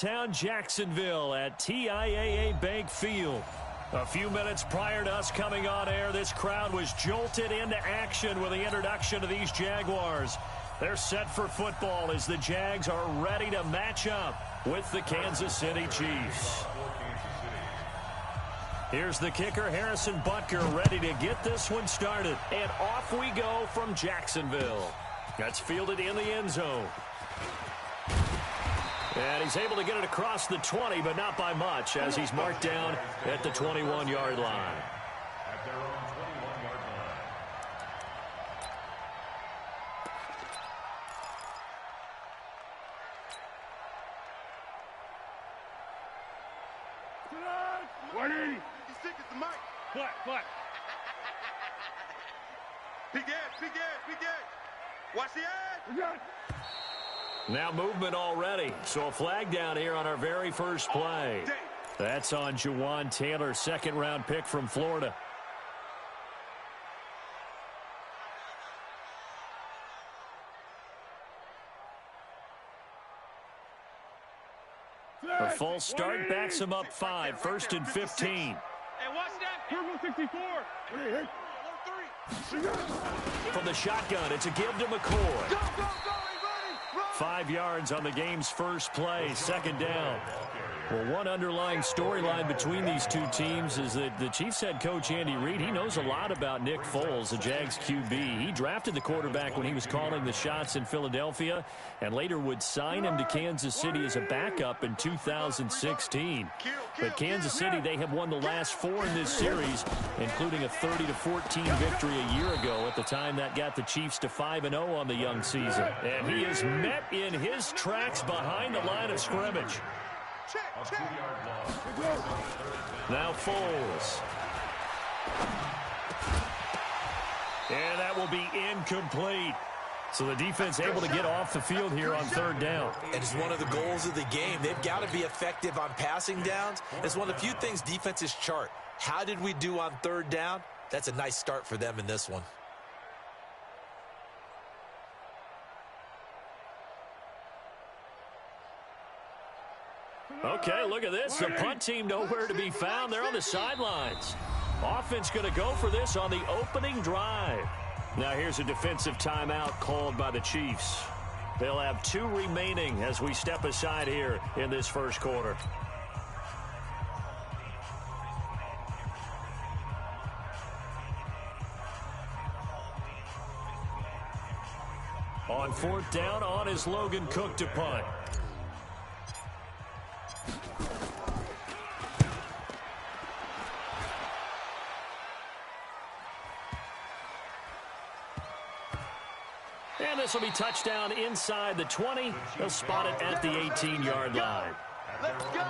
Town Jacksonville at TIAA Bank Field. A few minutes prior to us coming on air, this crowd was jolted into action with the introduction of these Jaguars. They're set for football as the Jags are ready to match up with the Kansas City Chiefs. Here's the kicker, Harrison Butker, ready to get this one started. And off we go from Jacksonville. That's fielded in the end zone. And he's able to get it across the 20, but not by much, as he's marked down at the 21-yard line. At their own 21-yard line. He's sick as the mic. What? Big edge. Watch the edge. Now movement already. So a flag down here on our very first play. That's on Jawan Taylor, second-round pick from Florida. A false start backs him up 5, 1st and 15. Hey, watch that. Purple 64. From the shotgun, it's a give to McCoy. 5 yards on the game's first play, second down. Well, one underlying storyline between these two teams is that the Chiefs head coach Andy Reid, he knows a lot about Nick Foles, the Jags QB. He drafted the quarterback when he was calling the shots in Philadelphia and later would sign him to Kansas City as a backup in 2016. But Kansas City, they have won the last 4 in this series, including a 30-14 victory a year ago at the time that got the Chiefs to 5-0 on the young season. And he is met in his tracks behind the line of scrimmage. Now Foles. And that will be incomplete. So the defense able to get off the field here on third down. And it's one of the goals of the game. They've got to be effective on passing downs. It's one of the few things defenses chart. How did we do on third down? That's a nice start for them in this one. Okay, look at this. The punt team nowhere to be found. They're on the sidelines. Offense going to go for this on the opening drive. Now here's a defensive timeout called by the Chiefs. They'll have 2 remaining as we step aside here in this first quarter. On fourth down, on is Logan Cook to punt. And this will be touchdown inside the 20. They'll spot it at the 18-yard line. Let's go.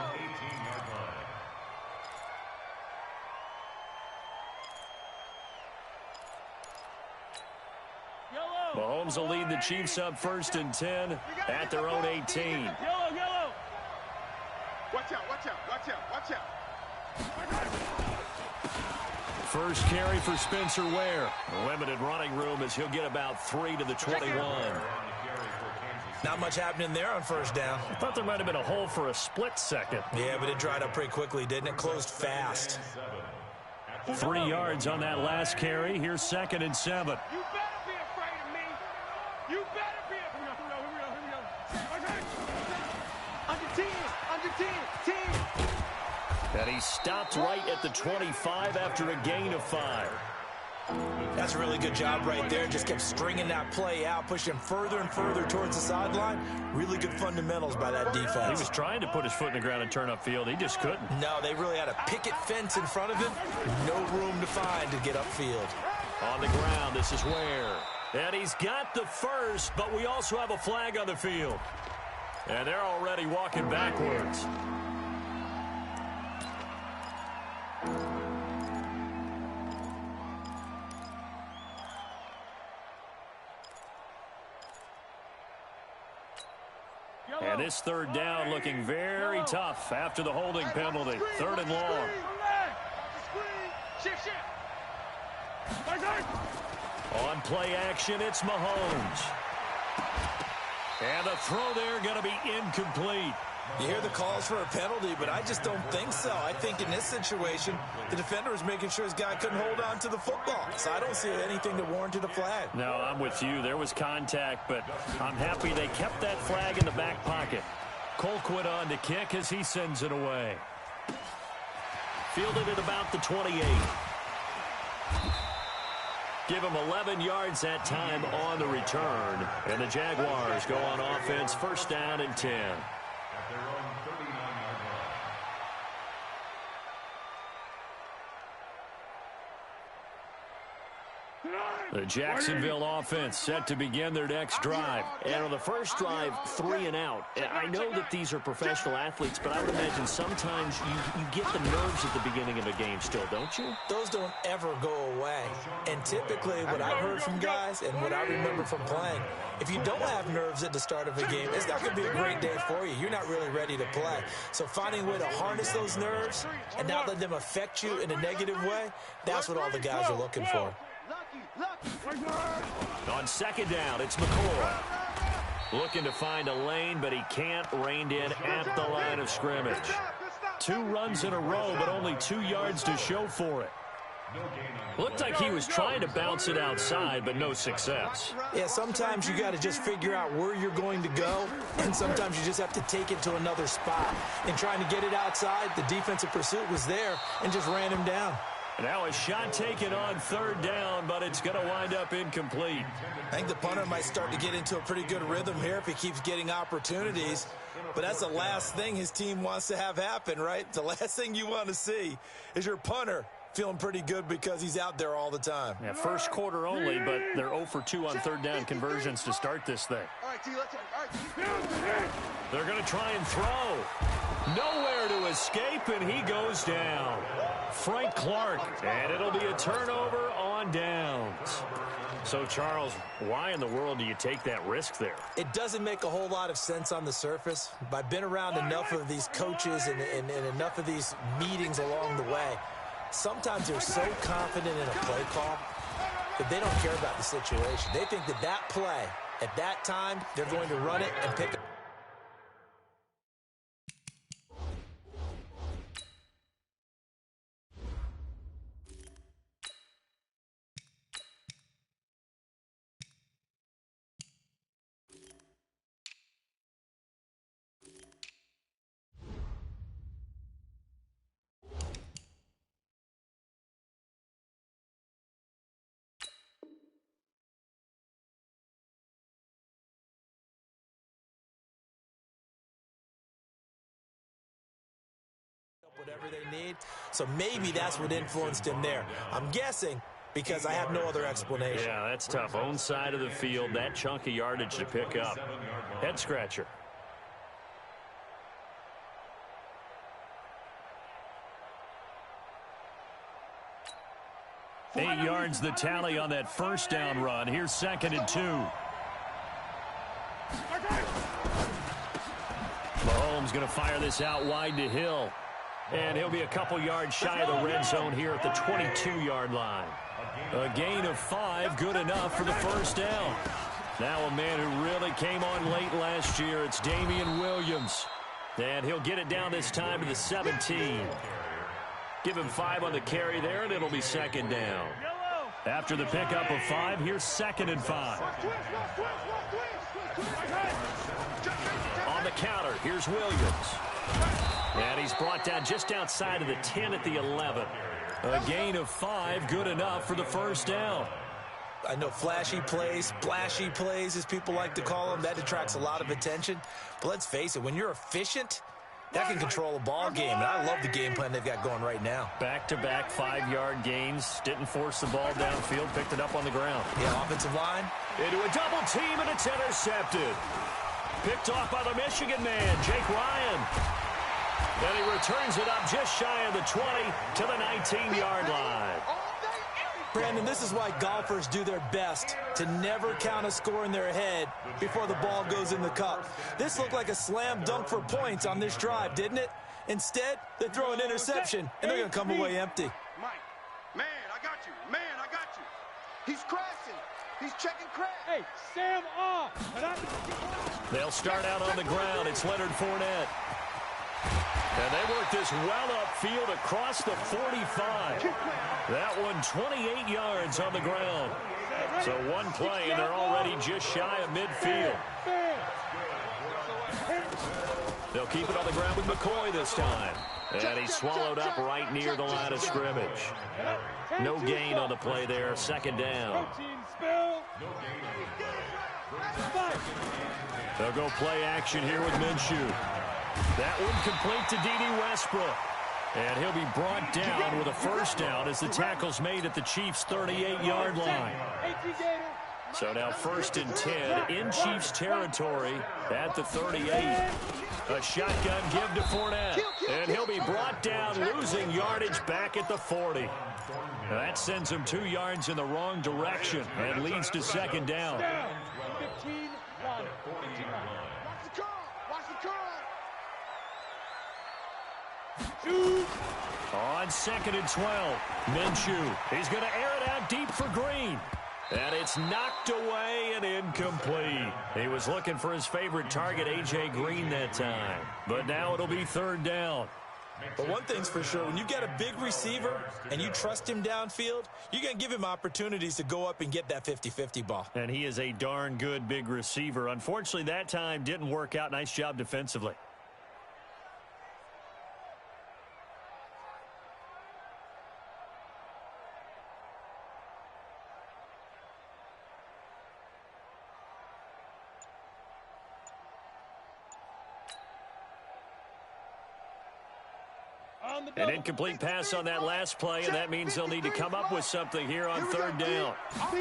Mahomes will lead the Chiefs up 1st and 10 at their own 18. Yellow. Watch out. First carry for Spencer Ware. Limited running room as he'll get about 3 to the 21. Not much happening there on first down. I thought there might have been a hole for a split second. Yeah, but it dried up pretty quickly, didn't it? Closed fast. 3 yards on that last carry. Here's 2nd and 7. You better be afraid of me. You better be afraid. Here we go. Under 10. And he stopped right at the 25 after a gain of 5. That's a really good job right there. Just kept stringing that play out, pushing further and further towards the sideline. Really good fundamentals by that defense. He was trying to put his foot in the ground and turn upfield. He just couldn't. No, they really had a picket fence in front of him. No room to find to get upfield. On the ground, this is Ware. And he's got the first, but we also have a flag on the field. And they're already walking backwards. And this third down looking very tough after the holding penalty. 3rd and long. On play action, it's Mahomes. And the throw there going to be incomplete. You hear the calls for a penalty, but I just don't think so. I think in this situation, the defender was making sure his guy couldn't hold on to the football. So I don't see anything that warranted a flag. No, I'm with you. There was contact, but I'm happy they kept that flag in the back pocket. Colquitt on to kick as he sends it away. Fielded at about the 28. Give him 11 yards that time on the return. And the Jaguars go on offense, first down and 10. At their own 39-yard line. The Jacksonville offense set to begin their next drive. And on the first drive, 3 and out. I know that these are professional athletes, but I would imagine sometimes you get the nerves at the beginning of a game still, don't you? Those don't ever go away. And typically what I've heard from guys and what I remember from playing, if you don't have nerves at the start of a game, it's not going to be a great day for you. You're not really ready to play. So finding a way to harness those nerves and not let them affect you in a negative way, that's what all the guys are looking for. On second down, it's McCoy. Looking to find a lane, but he can't. Reined in at the line of scrimmage. 2 runs in a row, but only 2 yards to show for it. Looked like he was trying to bounce it outside, but no success. Yeah, sometimes you got to just figure out where you're going to go, and sometimes you just have to take it to another spot. And trying to get it outside, the defensive pursuit was there and just ran him down. Now a shot taken on third down, but it's going to wind up incomplete. I think the punter might start to get into a pretty good rhythm here if he keeps getting opportunities. But that's the last thing his team wants to have happen, right? The last thing you want to see is your punter feeling pretty good because he's out there all the time. Yeah, first quarter only, but they're 0 for 2 on third down conversions to start this thing. They're going to try and throw. Nowhere to escape, and he goes down. Frank Clark, and it'll be a turnover on downs. So, Charles, why in the world do you take that risk there? It doesn't make a whole lot of sense on the surface. But I've been around enough of these coaches and enough of these meetings along the way. Sometimes they're so confident in a play call that they don't care about the situation. They think that that play, at that time, they're going to run it and pick it. Whatever they need. So maybe that's what influenced him there. I'm guessing because I have no other explanation. Yeah, that's tough. Own side of the field, that chunk of yardage to pick up. Head scratcher. Eight yards the tally on that first down run. Here's 2nd and 2. Mahomes going to fire this out wide to Hill. And he'll be a couple yards shy of the red zone here at the 22-yard line. A gain of 5, good enough for the first down. Now a man who really came on late last year, it's Damian Williams. And he'll get it down this time to the 17. Give him 5 on the carry there, and it'll be 2nd down. After the pickup of 5, here's 2nd and 5. On the counter, here's Williams. And he's brought down just outside of the 10 at the 11. A gain of 5, good enough for the first down. I know flashy plays, splashy plays, as people like to call them, that attracts a lot of attention. But let's face it, when you're efficient, that can control a ball game. And I love the game plan they've got going right now. Back-to-back 5-yard gains. Didn't force the ball downfield. Picked it up on the ground. Yeah, offensive line. Into a double team, and it's intercepted. Picked off by the Michigan man, Jake Ryan. And he returns it up just shy of the 20 to the 19-yard line. Brandon, this is why golfers do their best to never count a score in their head before the ball goes in the cup. This looked like a slam dunk for points on this drive, didn't it? Instead, they throw an interception, and they're going to come away empty. Mike, man, I got you. Man, I got you. He's crashing. He's checking crash. Hey, Sam off. They'll start out on the ground. It's Leonard Fournette. And they work this well upfield across the 45. That one 28 yards on the ground. So one play, and they're already just shy of midfield. They'll keep it on the ground with McCoy this time. And he's swallowed up right near the line of scrimmage. No gain on the play there. Second down. They'll go play action here with Minshew. That one complete to D.D. Westbrook. And he'll be brought down with a first down as the tackle's made at the Chiefs' 38-yard line. So now 1st and 10 in Chiefs territory at the 38. A shotgun give to Fournette. And he'll be brought down, losing yardage back at the 40. Now that sends him 2 yards in the wrong direction and leads to second down. 15-1. Watch the curl. On 2nd and 12, Minshew. He's going to air it out deep for Green. And it's knocked away and incomplete. He was looking for his favorite target, A.J. Green, that time. But now it'll be 3rd down. But one thing's for sure, when you've got a big receiver and you trust him downfield, you're going to give him opportunities to go up and get that 50-50 ball. And he is a darn good big receiver. Unfortunately, that time didn't work out. Nice job defensively. An incomplete pass on that last play, and that means they'll need to come up with something here on 3rd down.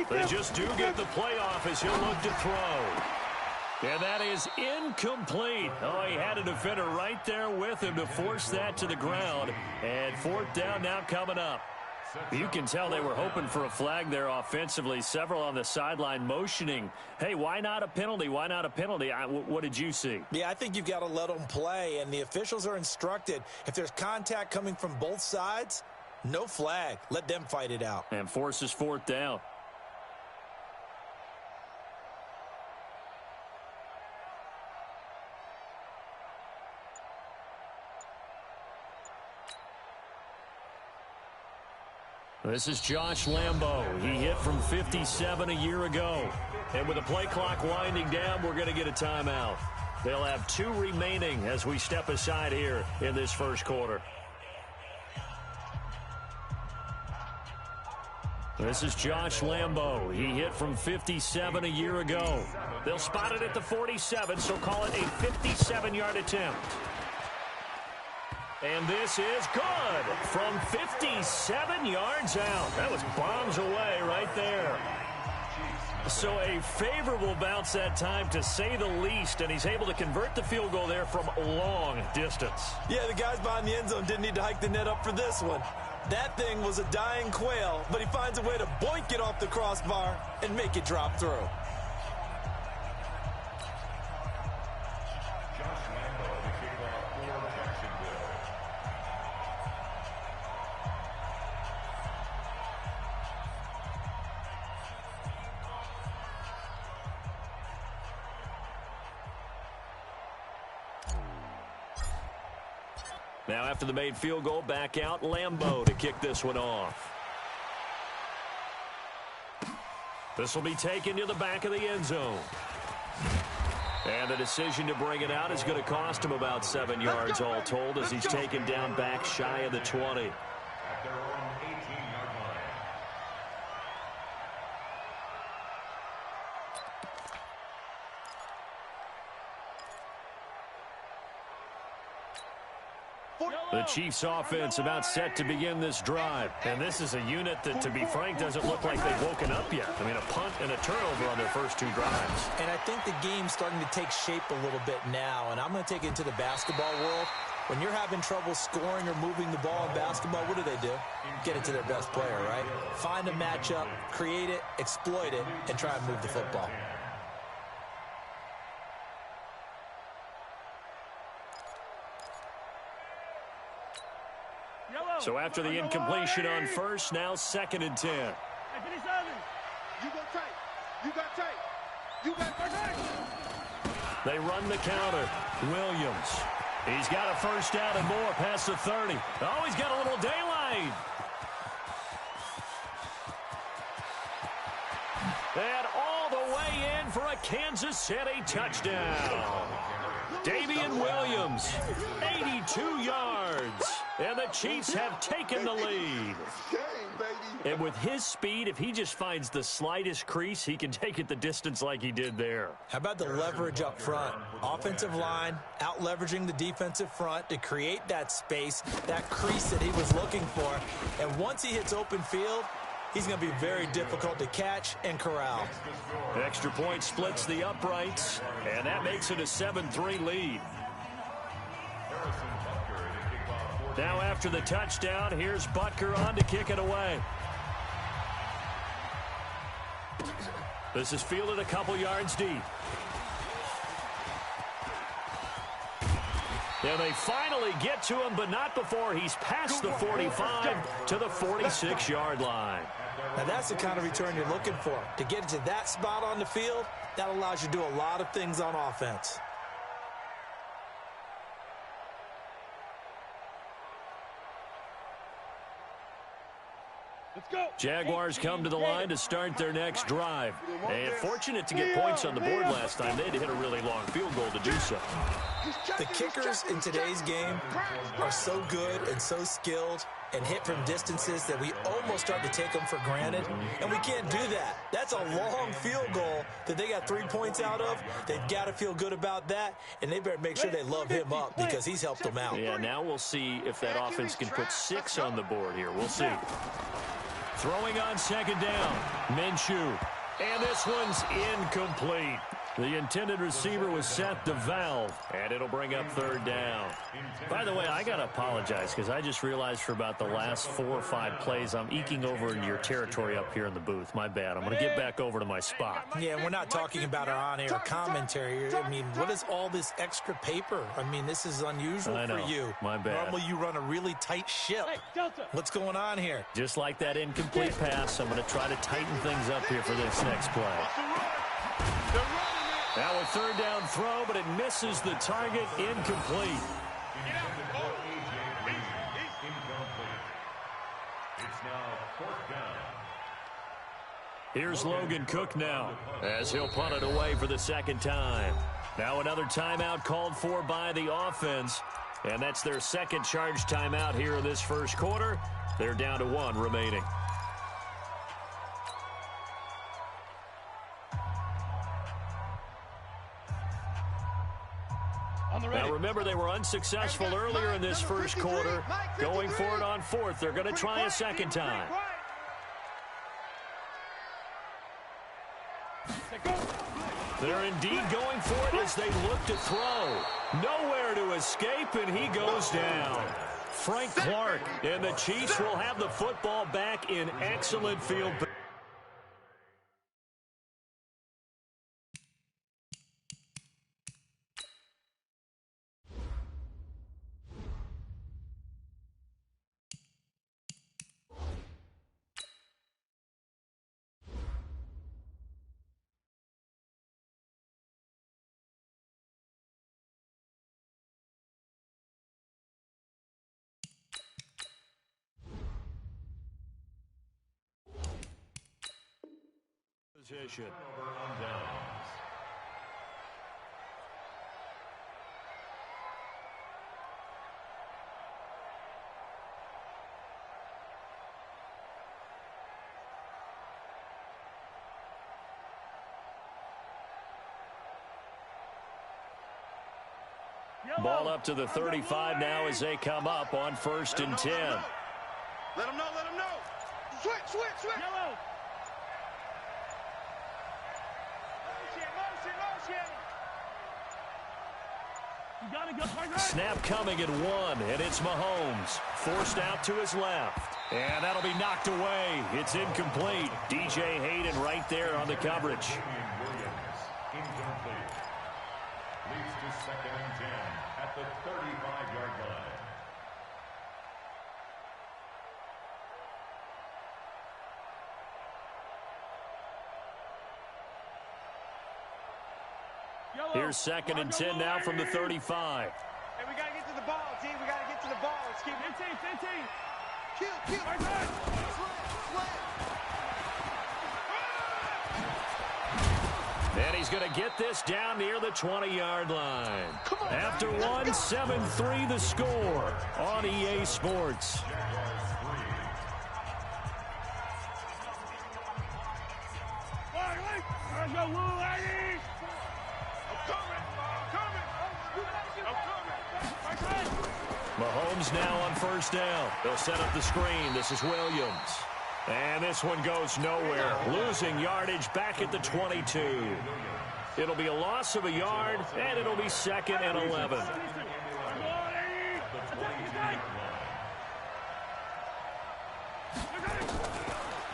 They just do get the playoff as he'll look to throw. And that is incomplete. Oh, he had a defender right there with him to force that to the ground. And 4th down now coming up. You can tell they were hoping for a flag there offensively. Several on the sideline motioning, hey, why not a penalty? Why not a penalty? What did you see? Yeah, I think you've got to let them play, and the officials are instructed. If there's contact coming from both sides, no flag. Let them fight it out. And forces 4th down. This is Josh Lambo. He hit from 57 a year ago. And with the play clock winding down, we're going to get a timeout. They'll have 2 remaining as we step aside here in this first quarter. This is Josh Lambo. He hit from 57 a year ago. They'll spot it at the 47, so call it a 57-yard attempt. And this is good from 57 yards out. That was bombs away right there. So a favorable bounce that time, to say the least, and he's able to convert the field goal there from long distance. Yeah, the guys behind the end zone didn't need to hike the net up for this one. That thing was a dying quail, but he finds a way to boink it off the crossbar and make it drop through. Now after the made field goal, back out Lambo to kick this one off. This will be taken to the back of the end zone. And the decision to bring it out is going to cost him about 7 yards all told, as he's taken down back shy of the 20. At their own 18-yard line. The Chiefs offense about set to begin this drive. And this is a unit that, to be frank, doesn't look like they've woken up yet. I mean, a punt and a turnover on their first 2 drives. And I think the game's starting to take shape a little bit now. And I'm going to take it into the basketball world. When you're having trouble scoring or moving the ball in basketball, what do? Get it to their best player, right? Find a matchup, create it, exploit it, and try and move the football. So after the incompletion on first, now 2nd and 10. You go tight. You got tight. You got tight. They run the counter. Williams. He's got a first down and more past the 30. Oh, he's got a little daylight. And all the way in for a Kansas City touchdown. Damian Williams, 82 yards. And the Chiefs have taken the lead. And with his speed, if he just finds the slightest crease, he can take it the distance like he did there. How about the leverage up front? Offensive line out-leveraging the defensive front to create that space, that crease that he was looking for. And once he hits open field, he's going to be very difficult to catch and corral. Extra point splits the uprights, and that makes it a 7-3 lead. Now after the touchdown, here's Butker on to kick it away. This is fielded a couple yards deep. And they finally get to him, but not before he's past the 45 to the 46-yard line. Now that's the kind of return you're looking for. To get to that spot on the field, that allows you to do a lot of things on offense. Jaguars come to the line to start their next drive. And fortunate to get points on the board last time. They had to hit a really long field goal to do so. The kickers in today's game are so good and so skilled and hit from distances that we almost start to take them for granted. And we can't do that. That's a long field goal that they got 3 points out of. They've got to feel good about that, and they better make sure they love him up because he's helped them out. Yeah, now we'll see if that offense can put 6 on the board here. We'll see. Throwing on second down, Minshew. And this one's incomplete. The intended receiver was Seth DeValve, and it'll bring up third down. By the way, I got to apologize because I just realized for about the last 4 or 5 plays, I'm eking over into your territory up here in the booth. My bad. I'm going to get back over to my spot. Yeah, we're not talking about our on-air commentary. I mean, what is all this extra paper? I mean, this is unusual for you. My bad. Normally you run a really tight ship. What's going on here? Just like that incomplete pass, I'm going to try to tighten things up here for this next play. Now a third down throw, but it misses the target, incomplete. Here's Logan Cook now, as he'll punt it away for the second time. Now another timeout called for by the offense, and that's their second charge timeout here in this first quarter. They're down to 1 remaining. Now remember, they were unsuccessful earlier in this first quarter. Going for it on 4th. They're going to try a second time. They're indeed going for it as they look to throw. Nowhere to escape, and he goes down. Frank Clark, and the Chiefs will have the football back in excellent field position. Ball up to the 35 now as they come up on 1st and 10. Let him know, let him know. Switch, switch, switch. Yellow. Snap coming at 1, and it's Mahomes. Forced out to his left. And that'll be knocked away. It's incomplete. DJ Hayden right there on the coverage. Leads to 2nd and 10 at the 35-yard line. Here's 2nd and 10 now from the 35. Hey, we got to get to the ball, T. We got to get to the ball. Let's keep 15. Kill. Right side. And he's going to get this down near the 20-yard line. After one, 7-3 the score on EA Sports. Mahomes now on first down. They'll set up the screen. This is Williams. And this one goes nowhere. Losing yardage back at the 22. It'll be a loss of a yard, and it'll be 2nd and 11.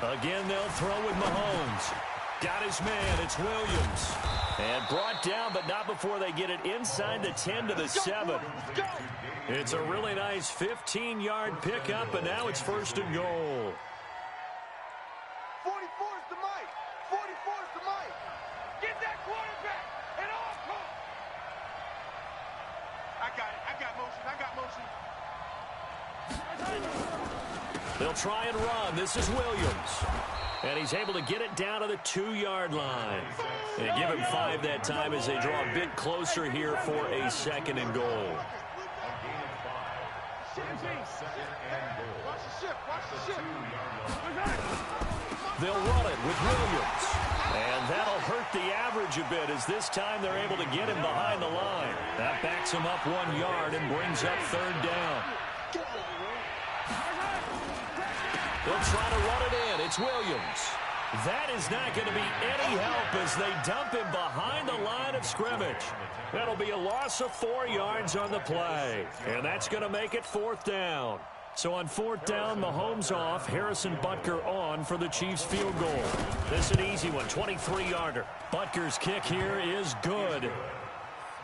Again, they'll throw with Mahomes. Got his man. It's Williams. And brought down, but not before they get it inside the 10 to the 7. It's a really nice 15-yard pickup, and now it's 1st and goal. 44 is the mic. 44 is the mic. Get that quarterback and all call. I got motion. They'll try and run. This is Williams. And he's able to get it down to the 2-yard line. And give him 5 that time as they draw a bit closer here for a 2nd and goal. They'll run it with Williams. And that'll hurt the average a bit as this time they're able to get him behind the line. That backs him up 1 yard and brings up 3rd down. They'll try to run it in. It's Williams. That is not going to be any help as they dump him behind the line of scrimmage. That'll be a loss of 4 yards on the play. And that's going to make it 4th down. So on 4th down, Mahomes off, Harrison Butker on for the Chiefs field goal. This is an easy one, 23-yarder. Butker's kick here is good.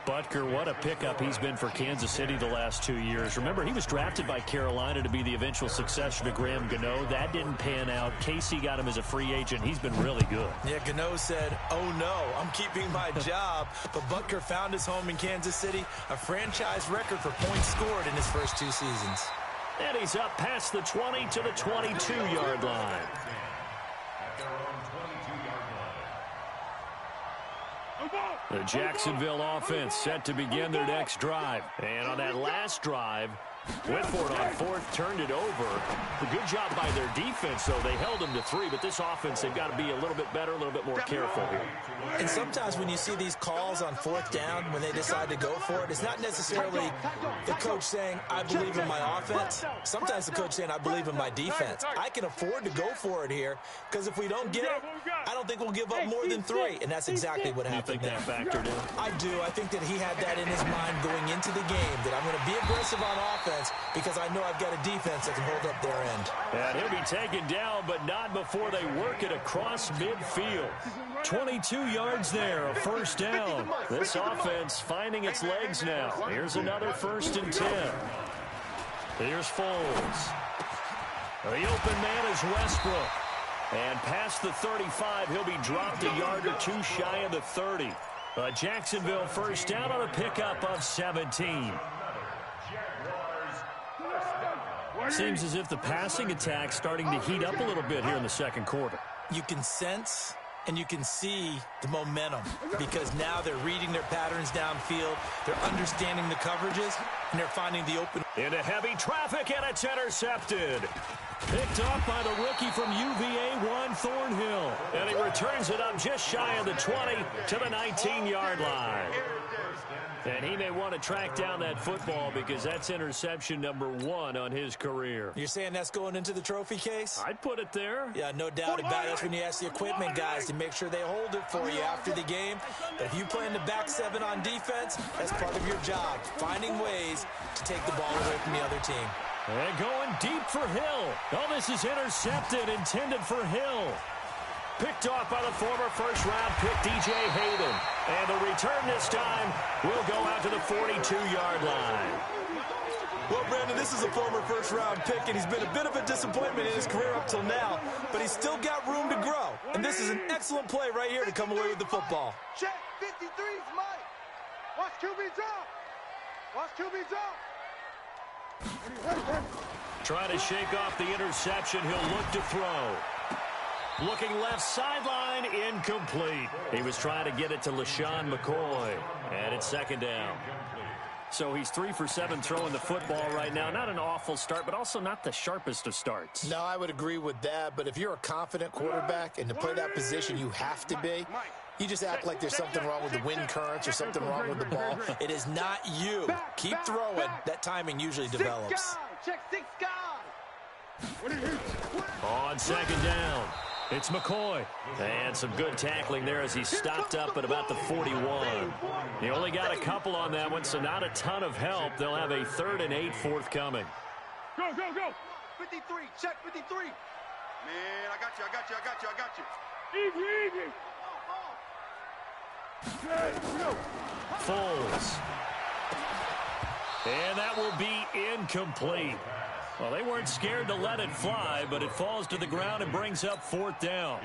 Butker, what a pickup he's been for Kansas City the last 2 years. Remember, he was drafted by Carolina to be the eventual successor to Graham Gano. That didn't pan out. Casey got him as a free agent. He's been really good. Yeah, Gano said, oh no, I'm keeping my job. But Butker found his home in Kansas City, a franchise record for points scored in his first 2 seasons. And he's up past the 20 to the 22-yard line. The Jacksonville offense set to begin their next drive. And on that last drive, went for it on 4th, turned it over. A good job by their defense, though. They held them to 3, but this offense, they've got to be a little bit better, a little bit more careful here. And sometimes when you see these calls on 4th down, when they decide to go for it, it's not necessarily the coach saying, I believe in my offense. Sometimes the coach saying, I believe in my defense. I can afford to go for it here, because if we don't get it, I don't think we'll give up more than 3. And that's exactly what happened there. You think that factored in? I do. I think that he had that in his mind going into the game, that I'm going to be aggressive on offense because I know I've got a defense that can hold up their end. And he'll be taken down, but not before they work it across midfield. 22 yards there, a 1st down. This offense finding its legs now. Here's another 1st and 10. Here's Foles. The open man is Westbrook. And past the 35, he'll be dropped a yard or 2 shy of the 30. A Jacksonville 1st down on a pickup of 17. Seems as if the passing attack's starting to heat up a little bit here in the 2nd quarter. You can sense and you can see the momentum because now they're reading their patterns downfield, they're understanding the coverages, and they're finding the open. Into heavy traffic, and it's intercepted. Picked off by the rookie from UVA, Juan Thornhill. And he returns it up just shy of the 20 to the 19-yard line. And he may want to track down that football because that's interception number 1 on his career. You're saying that's going into the trophy case? I'd put it there. Yeah, no doubt about it. That's when you ask the equipment guys to make sure they hold it for you after the game. But if you play in the back 7 on defense, that's part of your job, finding ways to take the ball away from the other team. And going deep for Hill. Oh, this is intercepted, intended for Hill. Picked off by the former first-round pick, DJ Hayden. And the return this time will go out to the 42-yard line. Well, Brandon, this is a former first-round pick, and he's been a bit of a disappointment in his career up till now, but he's still got room to grow. And this is an excellent play right here to come away with the football. Check, 53's Mike. Watch QB drop. Watch QB drop. Trying to shake off the interception. He'll look to throw. Looking left sideline, incomplete. He was trying to get it to LaShawn McCoy. And it's second down. So he's 3 for 7 throwing the football right now. Not an awful start, but also not the sharpest of starts. No, I would agree with that. But if you're a confident quarterback and to play that position, you have to be. You just act like there's something wrong with the wind currents or something wrong with the ball. It is not you. Keep throwing. That timing usually develops. Check 6 guys. On second down, it's McCoy. And some good tackling there as he stopped up at about the 41. He only got a couple on that one, so not a ton of help. They'll have a 3rd and 8 forthcoming. Go, go, go. 53, check 53. Man, I got you. Easy. Foles. And that will be incomplete. Well, they weren't scared to let it fly, but it falls to the ground and brings up 4th down.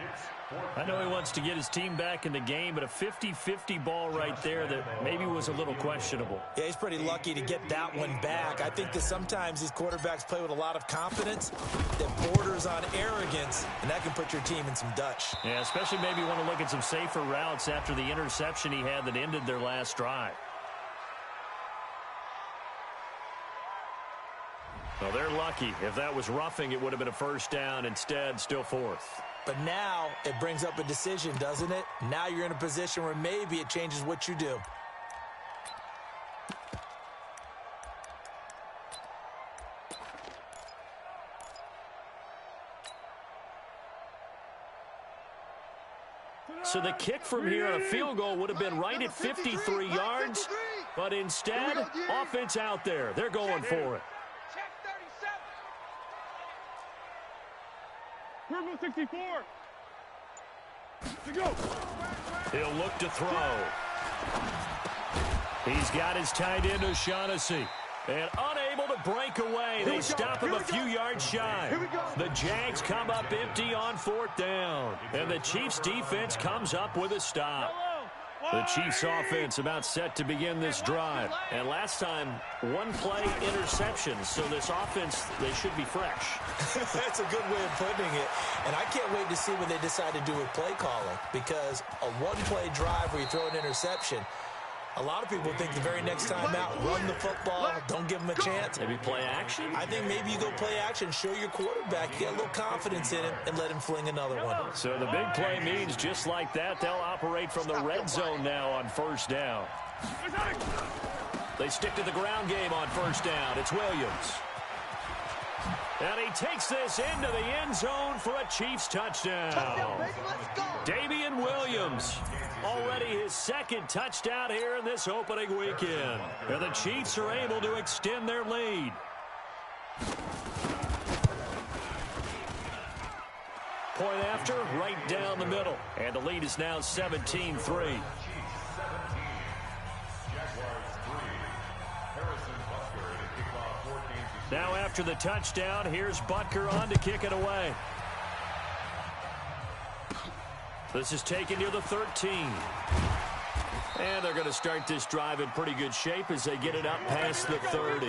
I know he wants to get his team back in the game, but a 50-50 ball right there that maybe was a little questionable. Yeah, he's pretty lucky to get that one back. I think that sometimes these quarterbacks play with a lot of confidence that borders on arrogance, and that can put your team in some Dutch. Yeah, especially maybe want to look at some safer routes after the interception he had that ended their last drive. Well, they're lucky. If that was roughing, it would have been a 1st down. Instead, still 4th. But now it brings up a decision, doesn't it? Now you're in a position where maybe it changes what you do. So the kick from here on a field goal would have been right at 53 yards. But instead, offense out there. They're going for it. Check 37. Purple 64. To go. He'll look to throw. He's got his tight end, O'Shaughnessy. And unable to break away. They stop him a few yards shy. The Jags come up empty on 4th down. And the Chiefs defense comes up with a stop. The Chiefs offense about set to begin this drive. And last time, 1-play interception. So this offense, they should be fresh. That's a good way of putting it. And I can't wait to see what they decide to do with play calling. Because a 1-play drive where you throw an interception, a lot of people think the very next time out, run the football, don't give them a chance. Maybe play action? I think maybe you go play action, show your quarterback, you get a little confidence in him, and let him fling another one. So the big play means just like that, they'll operate from the red zone now on 1st down. They stick to the ground game on 1st down. It's Williams. And he takes this into the end zone for a Chiefs touchdown. Damian Williams, already his 2nd touchdown here in this opening weekend. And the Chiefs are able to extend their lead. Point after, right down the middle. And the lead is now 17-3. Now after the touchdown, here's Butker on to kick it away. This is taken near the 13. And they're going to start this drive in pretty good shape as they get it up past the 30.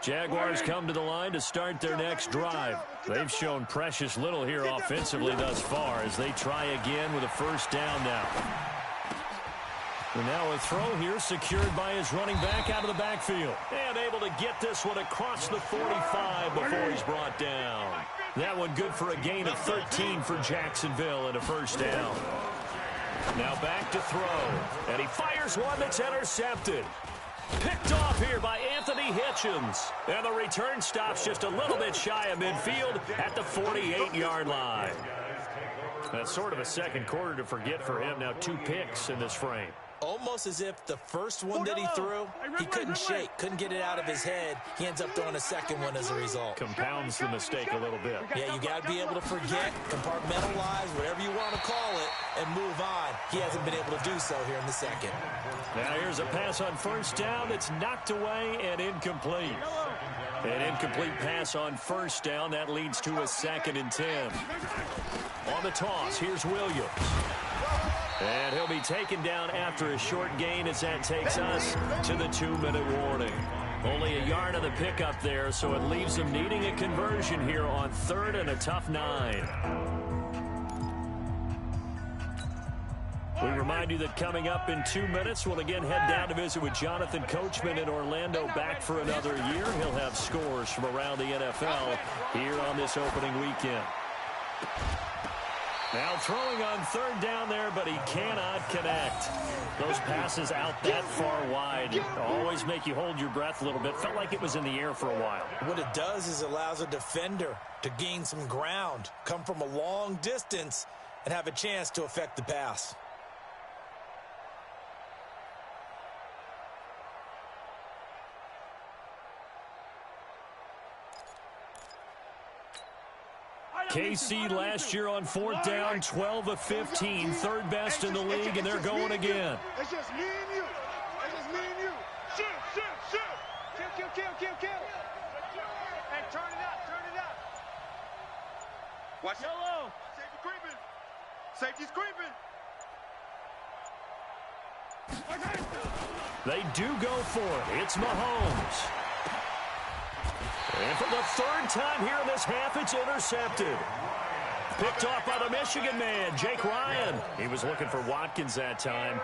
Jaguars come to the line to start their next drive. They've shown precious little here offensively thus far as they try again with a 1st down now. And now a throw here secured by his running back out of the backfield. And able to get this one across the 45 before he's brought down. That one good for a gain of 13 for Jacksonville and a 1st down. Now back to throw. And he fires one that's intercepted. Picked off here by Anthony Hitchens. And the return stops just a little bit shy of midfield at the 48-yard line. That's sort of a second quarter to forget for him. Now 2 picks in this frame. Almost as if the first one that he threw, he couldn't shake, couldn't get it out of his head. He ends up throwing a second one as a result. Compounds the mistake a little bit. Yeah, you got to be able to forget, compartmentalize, whatever you want to call it, and move on. He hasn't been able to do so here in the second. Now here's a pass on 1st down that's knocked away and incomplete. An incomplete pass on 1st down. That leads to a 2nd and 10. On the toss, here's Williams. And he'll be taken down after a short gain as that takes us to the 2-minute warning. Only a yard of the pickup there, so it leaves them needing a conversion here on 3rd and a tough 9. We remind you that coming up in 2 minutes, we'll again head down to visit with Jonathan Coachman in Orlando, back for another year. He'll have scores from around the NFL here on this opening weekend. Now throwing on 3rd down there, but he cannot connect. Those passes out that far wide always make you hold your breath a little bit. Felt like it was in the air for a while. What it does is allows a defender to gain some ground, come from a long distance, and have a chance to affect the pass. KC last year on 4th down, 12 of 15, 3rd best in the league, and they're going again. It's just me and you. It's just me and you. Shoot, shoot, shoot. Kill. Hey, turn it up. Watch yellow. Safety creeping. Safety's creeping. They do go for it. It's Mahomes. And for the 3rd time here in this half, it's intercepted. Picked off by the Michigan man, Jake Ryan. He was looking for Watkins that time.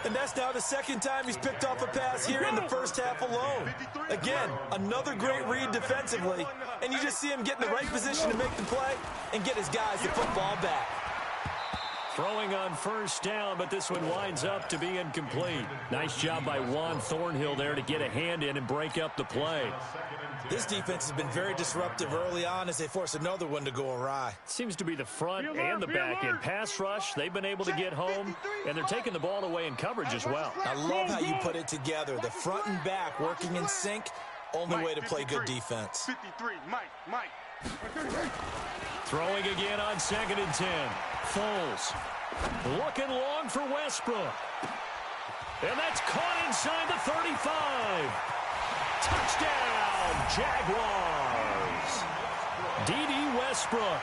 And that's now the 2nd time he's picked off a pass here in the first half alone. Again, another great read defensively, and you just see him get in the right position to make the play and get his guys the football back. Throwing on 1st down, but this one winds up to be incomplete. Nice job by Juan Thornhill there to get a hand in and break up the play. This defense has been very disruptive early on as they force another one to go awry. Seems to be the front and the back end. Pass rush, they've been able to get home, and they're taking the ball away in coverage as well. I love how you put it together. The front and back working in sync, only way to play good defense. 53, Mike. Throwing again on 2nd and 10. Foles looking long for Westbrook. And that's caught inside the 35. Touchdown, Jaguars. D.D. Westbrook,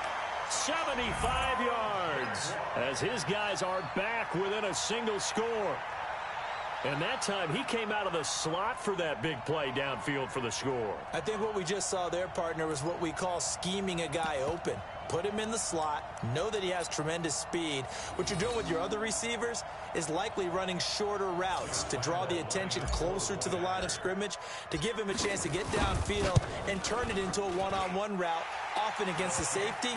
75 yards, as his guys are back within a single score. And that time, he came out of the slot for that big play downfield for the score. I think what we just saw there, partner, was what we call scheming a guy open. Put him in the slot, know that he has tremendous speed. What you're doing with your other receivers is likely running shorter routes to draw the attention closer to the line of scrimmage, to give him a chance to get downfield and turn it into a one-on-one route, often against the safety.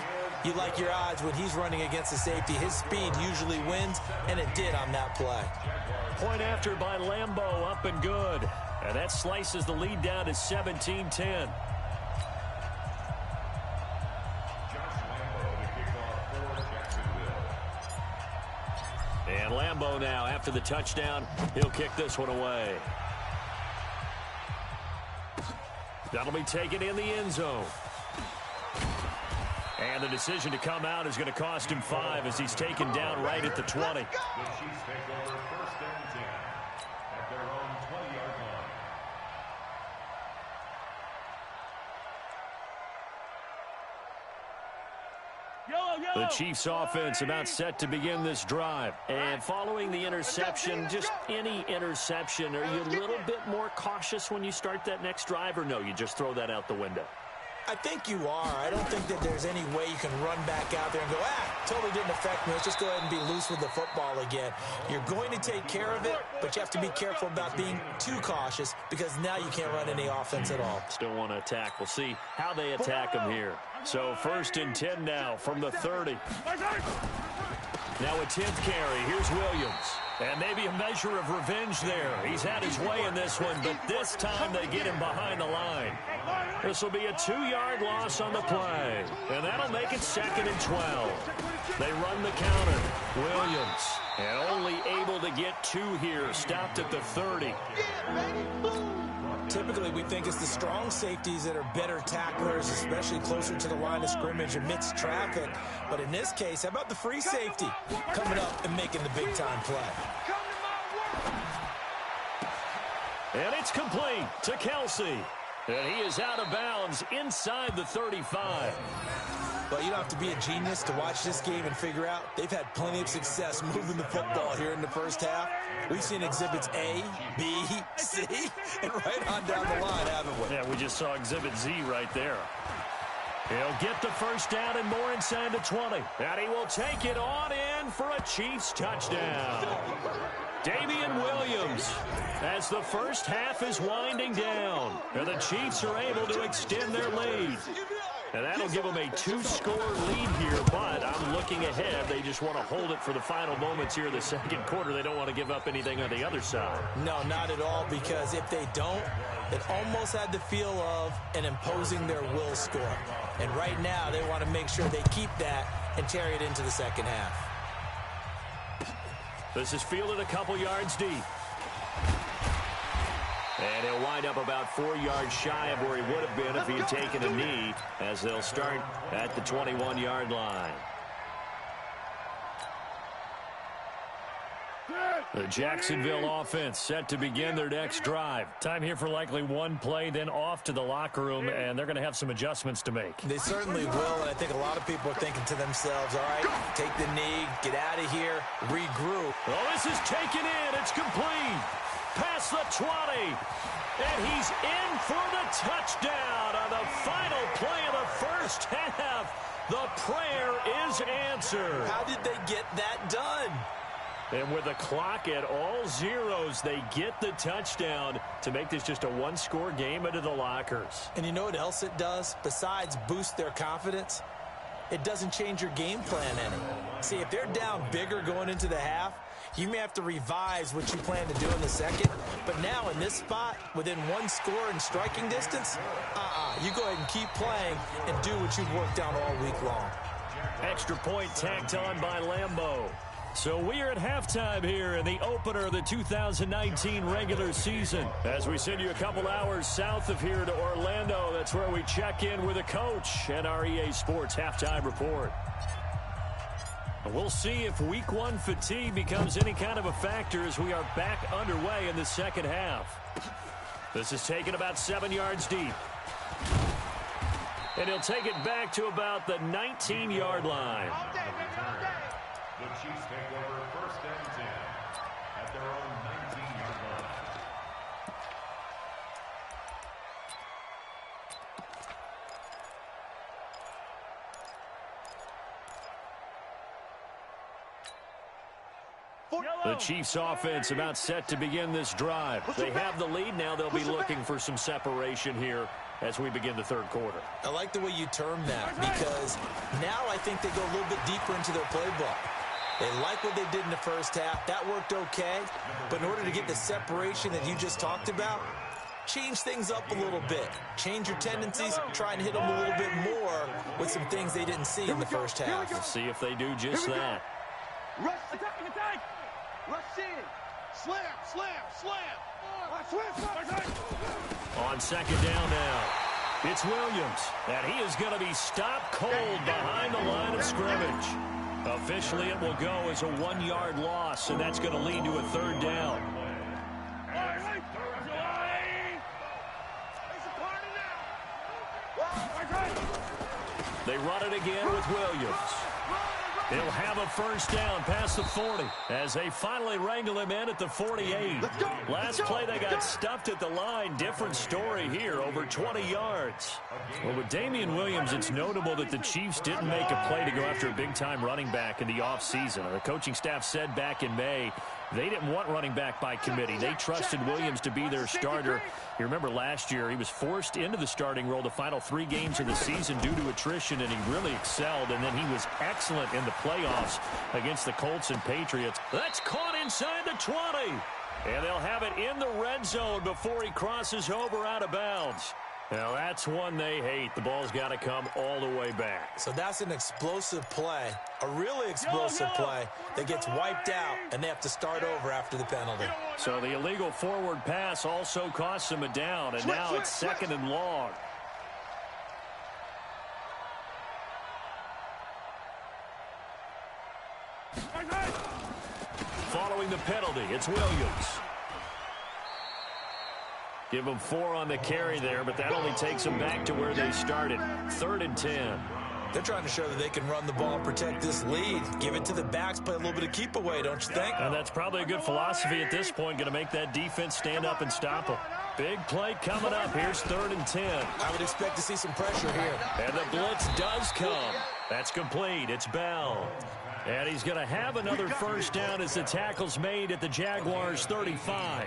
You like your odds when he's running against the safety. His speed usually wins, and it did on that play. Point after by Lambeau, up and good. And that slices the lead down to 17-10. And Lambeau now, after the touchdown, he'll kick this one away. That'll be taken in the end zone. And the decision to come out is going to cost him 5 as he's taken down right at the 20. The Chiefs take over 1st and 10 at their own 20-yard line. The Chiefs offense about set to begin this drive. And following the interception, just any interception, are you a little bit more cautious when you start that next drive, or no, you just throw that out the window? I think you are. I don't think that there's any way you can run back out there and go, totally didn't affect me. Let's just go ahead and be loose with the football again. You're going to take care of it, but you have to be careful about being too cautious because now you can't run any offense at all. Still want to attack. We'll see how they attack him here. So 1st and 10 now from the 30. Now a 10th carry. Here's Williams. And maybe a measure of revenge there. He's had his way in this one, but this time they get him behind the line. This will be a 2-yard loss on the play. And that'll make it 2nd and 12. They run the counter. Williams, and only able to get 2 here. Stopped at the 30. Typically, we think it's the strong safeties that are better tacklers, especially closer to the line of scrimmage amidst traffic. But in this case, how about the free safety coming up and making the big-time play? And it's complete to Kelsey. And he is out of bounds inside the 35. but you don't have to be a genius to watch this game and figure out they've had plenty of success moving the football here in the first half. We've seen exhibits A, B, C, and right on down the line, haven't we? Yeah, we just saw exhibit Z right there. He'll get the first down and more inside the 20. And he will take it on in for a Chiefs touchdown. Damian Williams, as the first half is winding down, and the Chiefs are able to extend their lead. And that'll give them a 2-score lead here, but I'm looking ahead. They just want to hold it for the final moments here in the second quarter. They don't want to give up anything on the other side. No, not at all, because if they don't, it almost had the feel of an imposing their will score. And right now, they want to make sure they keep that and carry it into the second half. This is fielded a couple yards deep. And he'll wind up about 4 yards shy of where he would have been if he had taken a knee, as they'll start at the 21-yard line. The Jacksonville offense set to begin their next drive. Time here for likely one play, then off to the locker room, and they're going to have some adjustments to make. They certainly will, and I think a lot of people are thinking to themselves, all right, take the knee, get out of here, regroup. Well, this is taken in. It's complete. Past the 20. And he's in for the touchdown on the final play of the first half. The prayer is answered. How did they get that done? And with the clock at all zeros, they get the touchdown to make this just a one-score game into the lockers. And you know what else it does? Besides boost their confidence, it doesn't change your game plan any. See, if they're down bigger going into the half, you may have to revise what you plan to do in the second. But now in this spot, within one score in striking distance, you go ahead and keep playing and do what you've worked on all week long. Extra point tacked on by Lambeau. So we are at halftime here in the opener of the 2019 regular season. As we send you a couple hours south of here to Orlando, that's where we check in with the coach and our EA Sports halftime report. And we'll see if week one fatigue becomes any kind of a factor as we are back underway in the second half. This is taken about 7 yards deep. And he'll take it back to about the 19-yard line. The Chiefs take over first and 10 at their own 19-yard line. The Chiefs offense about set to begin this drive. They have the lead now. They'll be looking for some separation here as we begin the third quarter. I like the way you term that, because now I think they go a little bit deeper into their playbook. They like what they did in the first half. That worked okay. But in order to get the separation that you just talked about, change things up a little bit. Change your tendencies. Try and hit them a little bit more with some things they didn't see in the first half. We'll see if they do just that. Rush, attack! Rush in! Slam! On second down now, it's Williams. And he is going to be stopped cold behind the line of scrimmage. Officially, it will go as a 1-yard loss, and that's going to lead to a third down. They run it again with Williams. He'll have a first down past the 40 as they finally wrangle him in at the 48. Last play, they got stuffed at the line. Different story here, over 20 yards. Well, with Damian Williams, it's notable that the Chiefs didn't make a play to go after a big-time running back in the offseason. The coaching staff said back in May they didn't want running back by committee. They trusted Williams to be their starter. You remember last year, he was forced into the starting role the final 3 games of the season due to attrition, and he really excelled. And then he was excellent in the playoffs against the Colts and Patriots. That's caught inside the 20. And they'll have it in the red zone before he crosses over out of bounds. Now, that's one they hate. The ball's got to come all the way back. So that's an explosive play, a really explosive play that gets wiped out, and they have to start over after the penalty. So the illegal forward pass also costs them a down, and now it's second and long. Following the penalty, it's Williams. Give them 4 on the carry there, but that only takes them back to where they started. 3rd and 10. They're trying to show that they can run the ball, protect this lead, give it to the backs, play a little bit of keep away, don't you think? And that's probably a good philosophy at this point, going to make that defense stand up and stop them. Big play coming up. Here's 3rd and 10. I would expect to see some pressure here. And the blitz does come. That's complete. It's Bell. And he's going to have another first down as the tackle's made at the Jaguars' 35.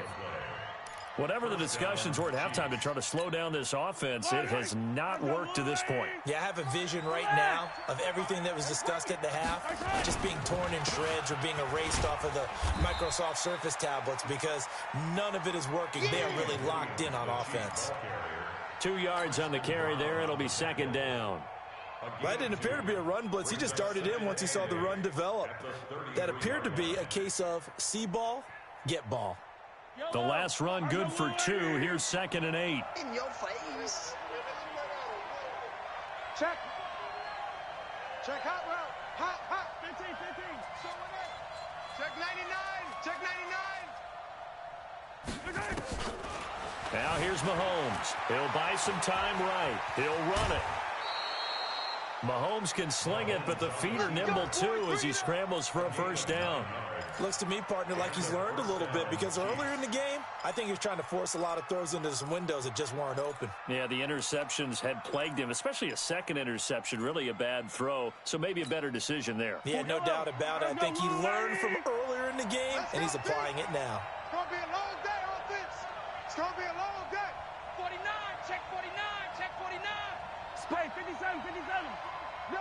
Whatever the discussions were at halftime to try to slow down this offense, it has not worked to this point. Yeah, I have a vision right now of everything that was discussed at the half just being torn in shreds or being erased off of the Microsoft Surface tablets because none of it is working. They are really locked in on offense. 2 yards on the carry there. It'll be 2nd down. That didn't appear to be a run blitz. He just darted in once he saw the run develop. That appeared to be a case of see ball, get ball. The last run good for 2. Here's 2nd and 8. In your face. Check. Check hot route. Hot. 15. Check 99. Check 99. Now here's Mahomes. He'll buy some time right. He'll run it. Mahomes can sling it, but the feet are nimble too as he scrambles for a first down. Looks to me, partner, like he's learned a little bit because earlier in the game, I think he was trying to force a lot of throws into some windows that just weren't open. Yeah, the interceptions had plagued him, especially a second interception, really a bad throw, so maybe a better decision there. Yeah, no doubt about it. I think he learned from earlier in the game, and he's applying it now. It's going to be a long day, offense. It's going to be a long day. 49, check 49, check 49. Spray, 57. No.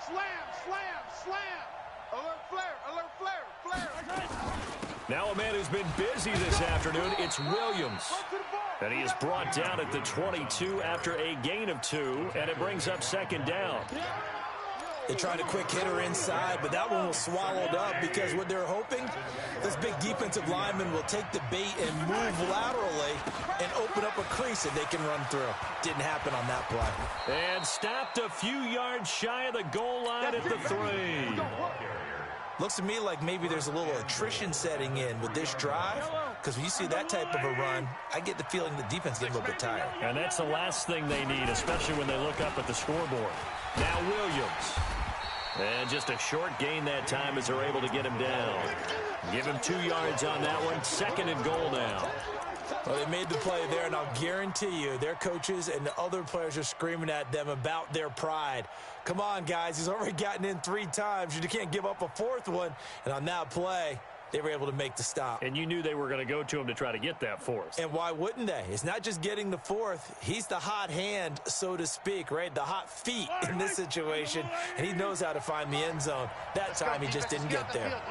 Slam. Alert flare. Now a man who's been busy this afternoon, it's Williams. And he is brought down at the 22 after a gain of 2, and it brings up 2nd down. They tried a quick hitter inside, but that one was swallowed up because what they're hoping, this big defensive lineman will take the bait and move laterally and open up a crease that they can run through. Didn't happen on that play. And stopped a few yards shy of the goal line at the 3. Looks to me like maybe there's a little attrition setting in with this drive, because when you see that type of a run, I get the feeling the defense gets a little bit tired. And that's the last thing they need, especially when they look up at the scoreboard. Now Williams. And just a short gain that time as they're able to get him down. Give him 2 yards on that one. 2nd and goal now. Well, they made the play there, and I'll guarantee you their coaches and the other players are screaming at them about their pride. Come on, guys. He's already gotten in 3 times. You can't give up a 4th one. And on that play, they were able to make the stop. And you knew they were going to go to him to try to get that 4th. And why wouldn't they? It's not just getting the 4th. He's the hot hand, so to speak, right? The hot feet in this situation. And he knows how to find the end zone. That time he just didn't get there.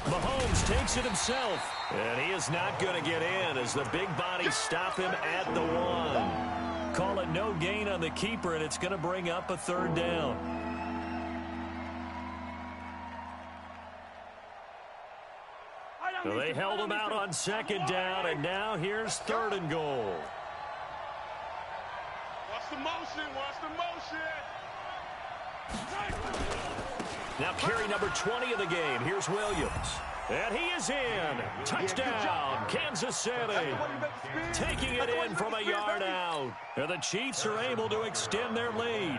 Mahomes takes it himself. And he is not going to get in as the big bodies stop him at the 1. Call it no gain on the keeper, and it's going to bring up a 3rd down. So they held him out on 2nd down, and now here's 3rd and goal. Watch the motion. Now carry number 20 of the game. Here's Williams. And he is in. Touchdown, Kansas City. Taking it in from a yard out. And the Chiefs are able to extend their lead.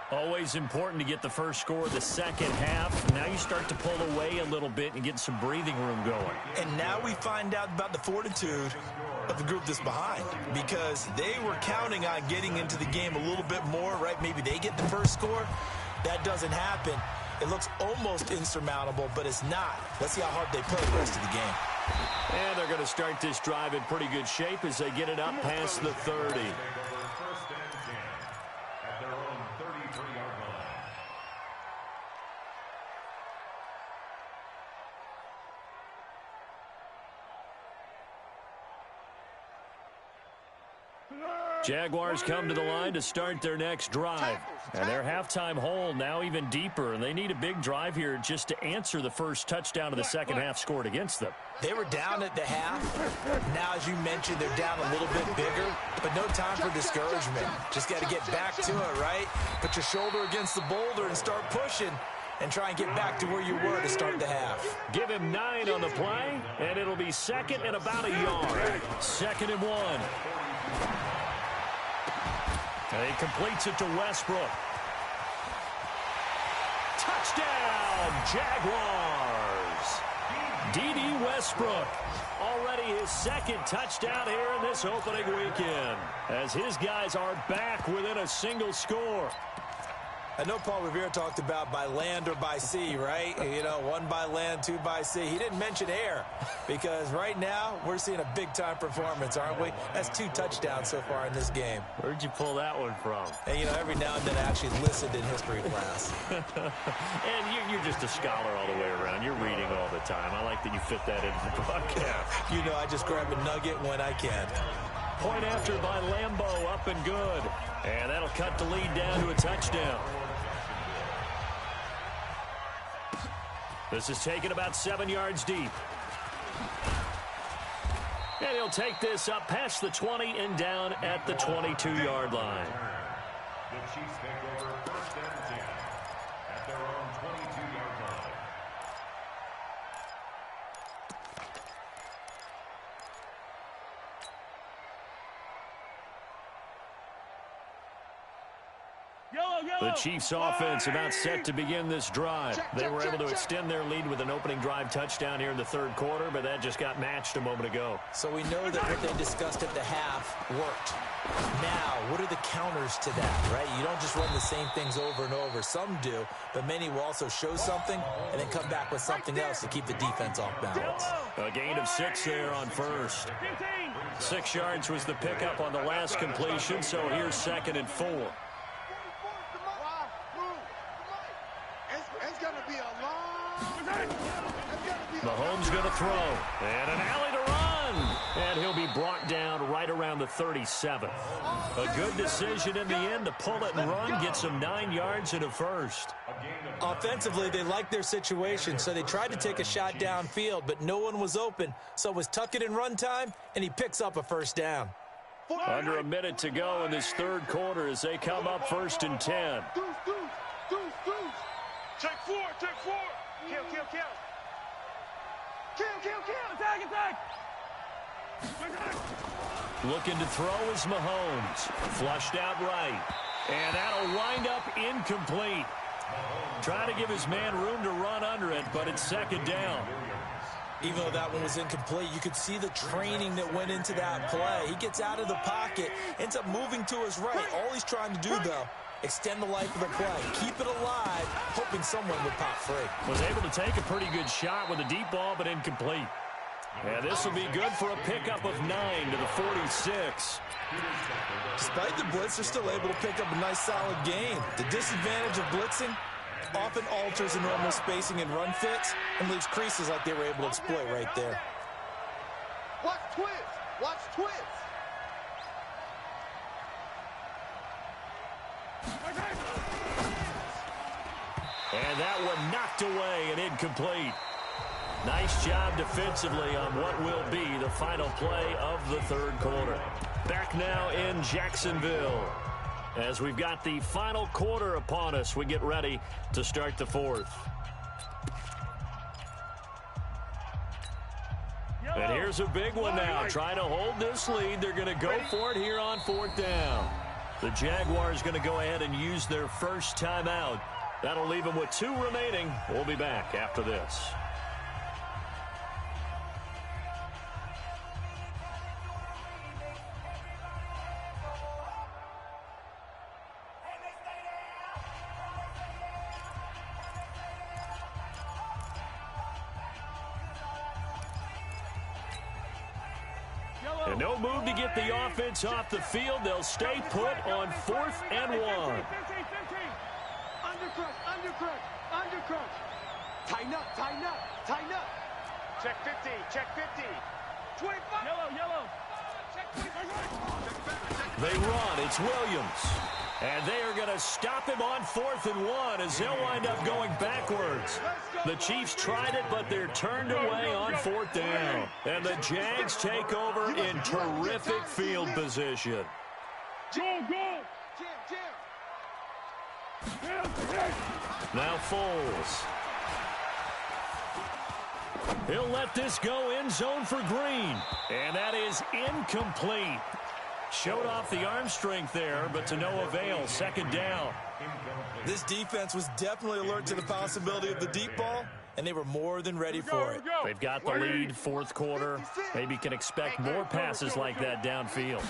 Always important to get the first score of the second half. Now you start to pull away a little bit and get some breathing room going. And now we find out about the fortitude of the group that's behind, because they were counting on getting into the game a little bit more, right? Maybe they get the first score. That doesn't happen. It looks almost insurmountable, but it's not. Let's see how hard they play the rest of the game. And they're going to start this drive in pretty good shape as they get it up past the 30. Jaguars come to the line to start their next drive. And their halftime hole now even deeper. And they need a big drive here just to answer the first touchdown of the second half scored against them. They were down at the half. Now, as you mentioned, they're down a little bit bigger. But no time for discouragement. Just got to get back to it, right? Put your shoulder against the boulder and start pushing. And try and get back to where you were to start the half. Give him 9 on the play. And it'll be 2nd and about a yard. 2nd and 1. And he completes it to Westbrook. Touchdown, Jaguars. D.D. Westbrook, already his second touchdown here in this opening weekend, as his guys are back within a single score. I know Paul Revere talked about by land or by sea, right? You know, one by land, two by sea. He didn't mention air because right now we're seeing a big-time performance, aren't we? That's 2 touchdowns so far in this game. Where'd you pull that one from? And, you know, every now and then I actually listened in history class. And you're just a scholar all the way around. You're reading all the time. I like that you fit that into the broadcast. You know, I just grab a nugget when I can. Point after by Lambo, up and good. And that'll cut the lead down to a touchdown. This is taken about 7 yards deep. And he'll take this up past the 20 and down at the 22-yard line. The Chiefs take over first and 10 at their own 22-yard line. The Chiefs offense about set to begin this drive. They were able to extend their lead with an opening drive touchdown here in the third quarter, but that just got matched a moment ago. So we know that what they discussed at the half worked. Now, what are the counters to that, right? You don't just run the same things over and over. Some do, but many will also show something and then come back with something else to keep the defense off balance. A gain of 6 there on first. 6 yards was the pickup on the last completion, so here's 2nd and 4. Mahomes going to throw. And an alley to run. And he'll be brought down right around the 37. A good decision in the end to pull it and run. Get some 9 yards and a first. Offensively, they liked their situation, so they tried to take a shot downfield, but no one was open. So it was tuck it in run time, and he picks up a first down. Under a minute to go in this third quarter as they come up 1st and 10. Check 4, check 4. Kill, kill, kill. Kill, kill, kill. Attack, attack. Looking to throw is Mahomes. Flushed out right. And that'll wind up incomplete. Trying to give his man room to run under it, but it's 2nd down. Even though that one was incomplete, you could see the training that went into that play. He gets out of the pocket, ends up moving to his right. All he's trying to do, though, extend the life of the play. Keep it alive, hoping someone would pop free. Was able to take a pretty good shot with a deep ball, but incomplete. And this will be good for a pickup of 9 to the 46. Despite the blitz, they're still able to pick up a nice, solid gain. The disadvantage of blitzing often alters the normal spacing and run fits and leaves creases like they were able to exploit right there. Watch twist. Watch twist. And that one knocked away and incomplete. Nice job defensively on what will be the final play of the third quarter. Back now in Jacksonville. As we've got the final quarter upon us, we get ready to start the fourth. And here's a big one now. Trying to hold this lead. They're going to go for it here on 4th down. The Jaguars going to go ahead and use their first timeout. That'll leave them with 2 remaining. We'll be back after this. And no move to get the offense off the field. They'll stay put on 4th and 1. Undercrush, undercrush, undercrush. Tighten up, tighten up, tighten up. Check 50, check 50. 25. Yellow, yellow. Check 25. They run. It's Williams. And they are going to stop him on 4th and 1 as they'll wind up going backwards. The Chiefs tried it, but they're turned away on 4th down. And the Jags take over in terrific field position. Go, go. Jam, jam. Now Foles. He'll let this go end zone for Green. And that is incomplete. Showed off the arm strength there, but to no avail. Second down. This defense was definitely alert to the possibility of the deep ball, and they were more than ready for it. They've got the lead, fourth quarter. Maybe can expect more passes like that downfield.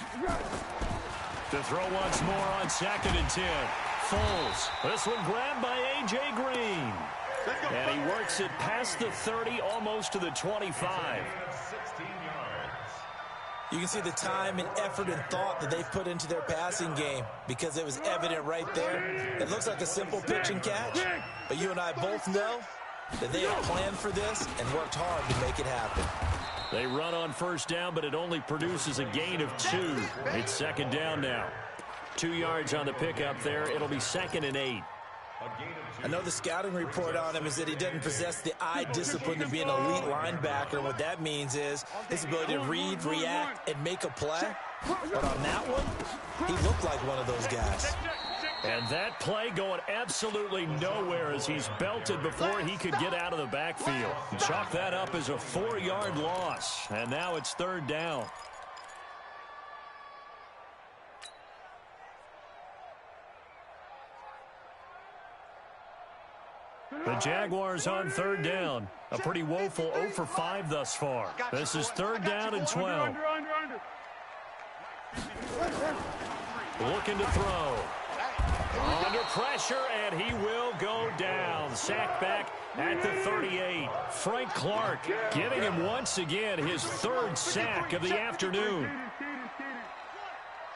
To throw once more on 2nd and 10. Foles. This one grabbed by A.J. Green. And he works it past the 30, almost to the 25. You can see the time and effort and thought that they put into their passing game because it was evident right there. It looks like a simple pitch and catch, but you and I both know that they have planned for this and worked hard to make it happen. They run on first down, but it only produces a gain of 2. It's second down now. 2 yards on the pickup there. It'll be 2nd and 8. I know the scouting report on him is that he doesn't possess the eye discipline to be an elite linebacker. What that means is his ability to read, react, and make a play. But on that one, he looked like one of those guys. And that play going absolutely nowhere as he's belted before he could get out of the backfield. Chalk that up as a 4-yard loss. And now it's 3rd down. The Jaguars on 3rd down. A pretty woeful 0 for 5 thus far. This is 3rd down and 12. Looking to throw. Under pressure, and he will go down. Sacked back at the 38. Frank Clark giving him once again his 3rd sack of the afternoon.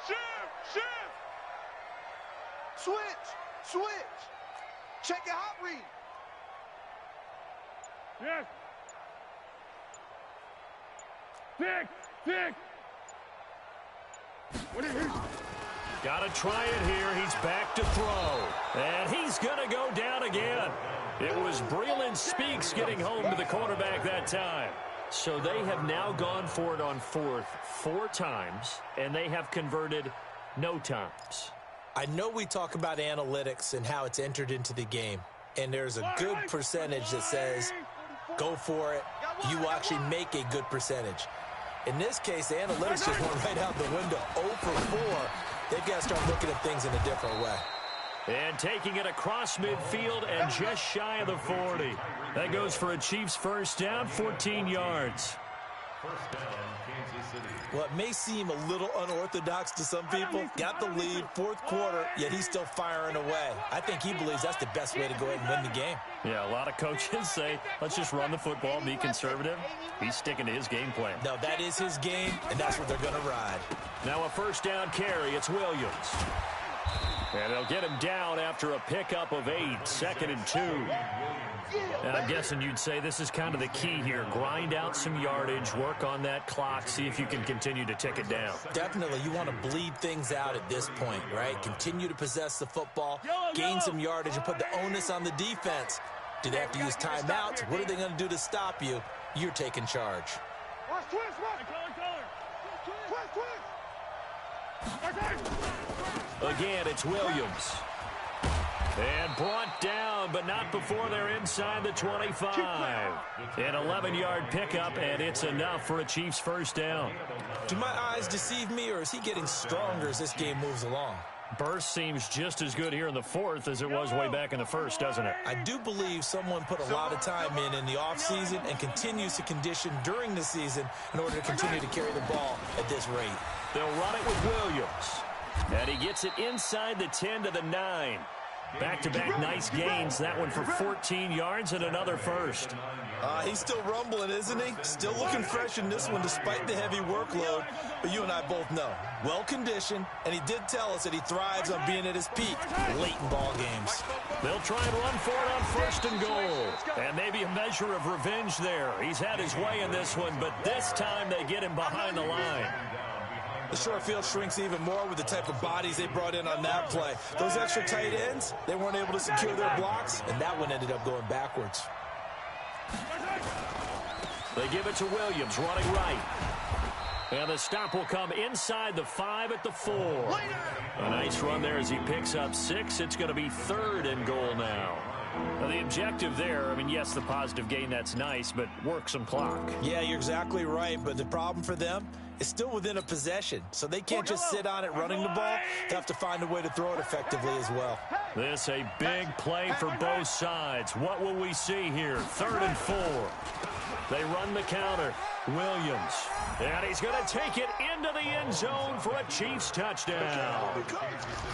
Shift! Switch! Check your hot read. Yes. Dick. What is it? Got to try it here. He's back to throw. And he's going to go down again. It was Breland Speaks getting home to the quarterback that time. So they have now gone for it on 4th 4 times, and they have converted no times. I know we talk about analytics and how it's entered into the game, and there's a good percentage that says, go for it, you will actually make a good percentage. In this case, the analytics just went right out the window. 0 for 4. They've got to start looking at things in a different way. And taking it across midfield and just shy of the 40. That goes for a Chiefs first down, 14 yards. First down, Kansas City. Well, it may seem a little unorthodox to some people. Got the lead, 4th quarter, yet he's still firing away. I think he believes that's the best way to go ahead and win the game. Yeah, a lot of coaches say, let's just run the football, be conservative. He's sticking to his game plan. No, that is his game, and that's what they're going to ride. Now a first down carry. It's Williams. And they'll get him down after a pickup of 8, 2nd and 2. And I'm guessing you'd say this is kind of the key here. Grind out some yardage, work on that clock, see if you can continue to tick it down. Definitely, you want to bleed things out at this point, right? Continue to possess the football, gain some yardage, and put the onus on the defense. Do they have to use timeouts? What are they going to do to stop you? You're taking charge. Again, it's Williams. And brought down, but not before they're inside the 25. An 11-yard pickup, and it's enough for a Chiefs first down. Do my eyes deceive me, or is he getting stronger as this game moves along? Burst seems just as good here in the 4th as it was way back in the 1st, doesn't it? I do believe someone put a lot of time in the offseason and continues to condition during the season in order to continue to carry the ball at this rate. They'll run it with Williams. And he gets it inside the 10 to the 9. Back-to-back nice gains. That one for 14 yards and another first. He's still rumbling, isn't he? Still looking fresh in this one despite the heavy workload. But you and I both know, well-conditioned, and he did tell us that he thrives on being at his peak late in ball games. They'll try and run for it on 1st and goal. And maybe a measure of revenge there. He's had his way in this one, but this time they get him behind the line. The short field shrinks even more with the type of bodies they brought in on that play. Those extra tight ends, they weren't able to secure their blocks, and that one ended up going backwards. They give it to Williams, running right. And the stop will come inside the 5 at the 4. A nice run there as he picks up 6. It's going to be 3rd and goal now. Now, the objective there, I mean, yes, the positive gain, that's nice, but work some clock. Yeah, you're exactly right, but the problem for them is still within a possession, so they can't just sit on it running the ball. They have to find a way to throw it effectively as well. This a big play for both sides. What will we see here? 3rd and 4. They run the counter. Williams. And he's going to take it into the end zone for a Chiefs touchdown.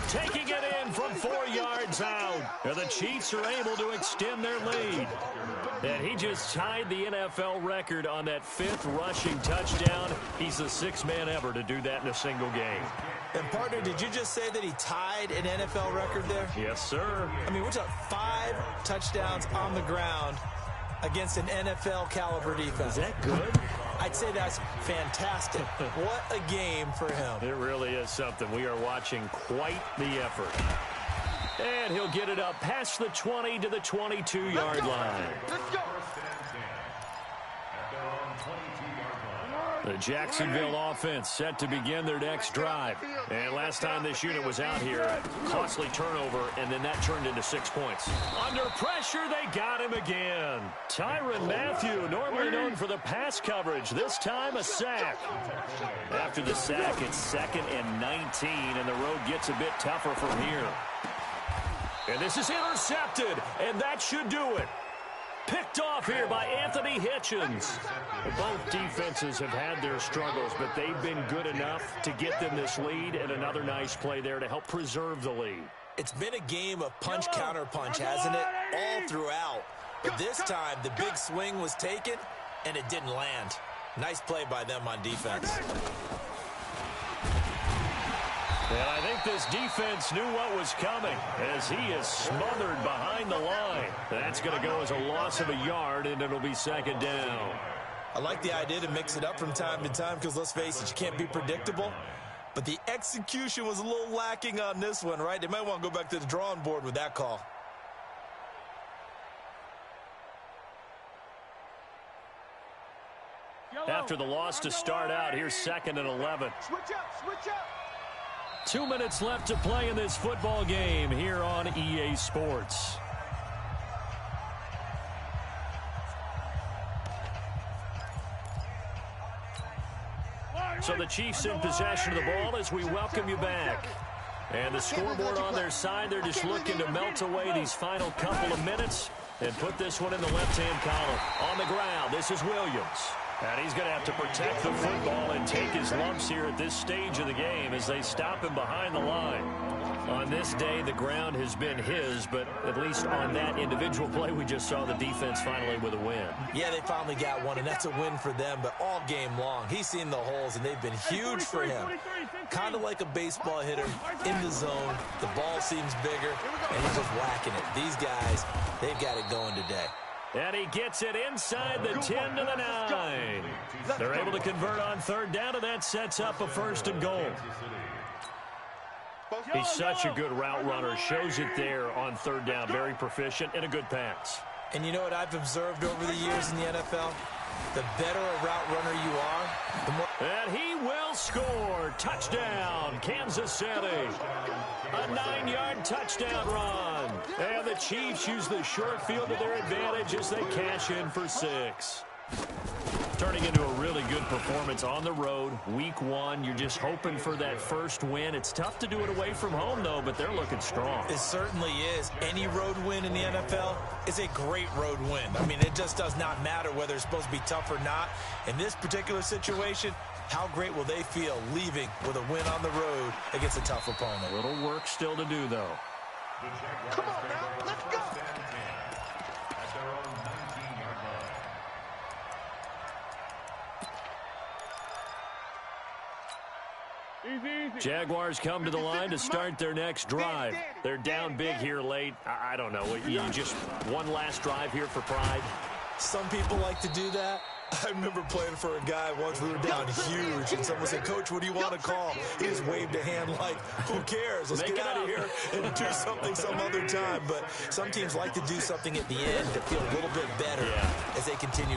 Taking it in from 4 yards out. And the Chiefs are able to extend their lead. And he just tied the NFL record on that 5th rushing touchdown. He's the 6th man ever to do that in a single game. And, partner, did you just say that he tied an NFL record there? Yes, sir. I mean, we're talking 5 touchdowns on the ground against an NFL caliber defense. Is that good? I'd say that's fantastic. What a game for him. It really is something. We are watching quite the effort. And he'll get it up past the 20 to the 22-yard line. Let's go. The Jacksonville offense set to begin their next drive. And last time this unit was out here, a costly turnover, and then that turned into 6 points. Under pressure, they got him again. Tyrann Mathieu, normally known for the pass coverage, this time a sack. After the sack, it's 2nd and 19, and the road gets a bit tougher from here. And this is intercepted, and that should do it. Picked off here by Anthony Hitchens. Both defenses have had their struggles, but they've been good enough to get them this lead, and another nice play there to help preserve the lead. It's been a game of punch-counter-punch, hasn't it? All throughout. But this time, the big swing was taken, and it didn't land. Nice play by them on defense. And I think this defense knew what was coming as he is smothered behind the line. That's going to go as a loss of a yard, and it'll be 2nd down. I like the idea to mix it up from time to time because, let's face it, you can't be predictable. But the execution was a little lacking on this one, right? They might want to go back to the drawing board with that call. After the loss to start out, here's 2nd and 11. Switch up, switch up. 2 minutes left to play in this football game here on EA Sports. So the Chiefs in possession of the ball as we welcome you back. And the scoreboard on their side, they're just looking to melt away these final couple of minutes and put this one in the left-hand column. On the ground, this is Williams. And he's going to have to protect the football and take his lumps here at this stage of the game as they stop him behind the line. On this day, the ground has been his, but at least on that individual play, we just saw the defense finally with a win. Yeah, they finally got one, and that's a win for them, but all game long, he's seen the holes, and they've been huge for him. Kind of like a baseball hitter in the zone. The ball seems bigger, and he's just whacking it. These guys, they've got it going today. And he gets it inside the 10 to the 9. They're able to convert on 3rd down, and that sets up a 1st and goal. He's such a good route runner. Shows it there on 3rd down. Very proficient and a good pass. And you know what I've observed over the years in the NFL? The better a route runner you are, the more... And he will score. Touchdown, Kansas City. A 9-yard touchdown run. And the Chiefs use the short field to their advantage as they cash in for 6. Turning into a really good performance on the road. Week 1, you're just hoping for that first win. It's tough to do it away from home, though, but they're looking strong. It certainly is. Any road win in the NFL is a great road win. I mean, it just does not matter whether it's supposed to be tough or not. In this particular situation, how great will they feel leaving with a win on the road against a tough opponent? A little work still to do, though. Come on now, let's go. Jaguars come to the line to start their next drive. They're down big here late. I don't know. You just one last drive here for pride? Some people like to do that. I remember playing for a guy once. We were down huge, and someone said, "Coach, what do you want to call?" He just waved a hand like, "Who cares? Let's get out of here and do something some other time." But some teams like to do something at the end to feel a little bit better as they continue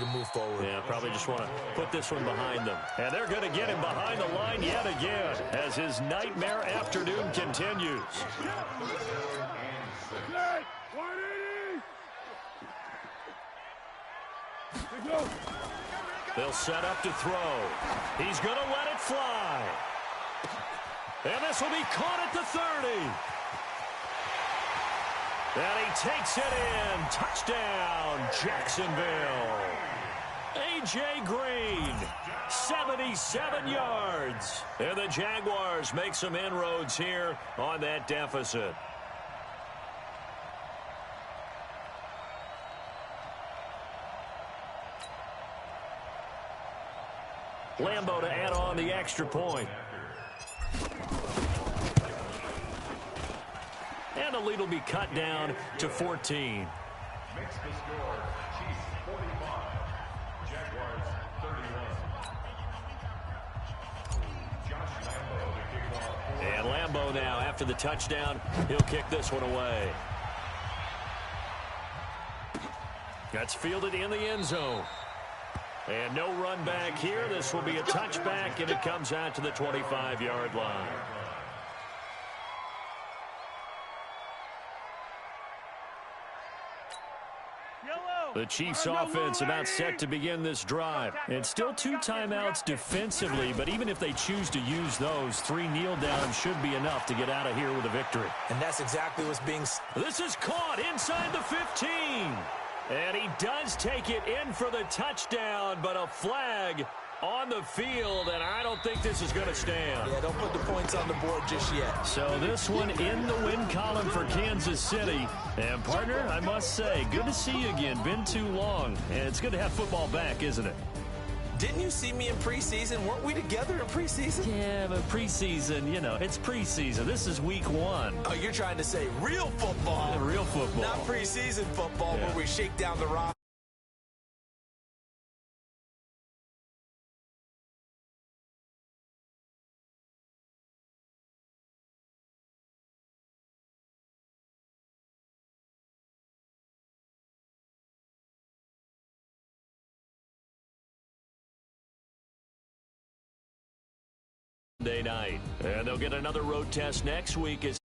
to move forward. Yeah, probably just want to put this one behind them. And they're going to get him behind the line yet again as his nightmare afternoon continues. They'll set up to throw. He's going to let it fly. And this will be caught at the 30. And he takes it in. Touchdown, Jacksonville. A.J. Green, 77 yards. And the Jaguars make some inroads here on that deficit. Lambo to add on the extra point. And the lead will be cut down to 14. Makes the score Chiefs 45, Jaguars 31. Josh Lambo to kick off. And Lambo now, after the touchdown, he'll kick this one away. That's fielded in the end zone. And no run back here. This will be a touchback, and it comes out to the 25-yard line. The Chiefs offense about set to begin this drive. And still 2 timeouts defensively, but even if they choose to use those, 3 kneel downs should be enough to get out of here with a victory. And that's exactly what's being... This is caught inside the 15. And he does take it in for the touchdown, but a flag on the field, and I don't think this is going to stand. Yeah, don't put the points on the board just yet. So this one in the win column for Kansas City. And, partner, I must say, good to see you again. Been too long, and it's good to have football back, isn't it? Didn't you see me in preseason? Weren't we together in preseason? Yeah, but preseason, you know, it's preseason. This is week 1. Oh, you're trying to say real football. Yeah, real football. Not preseason football where we shake down the rock. Day night. And they'll get another road test next week as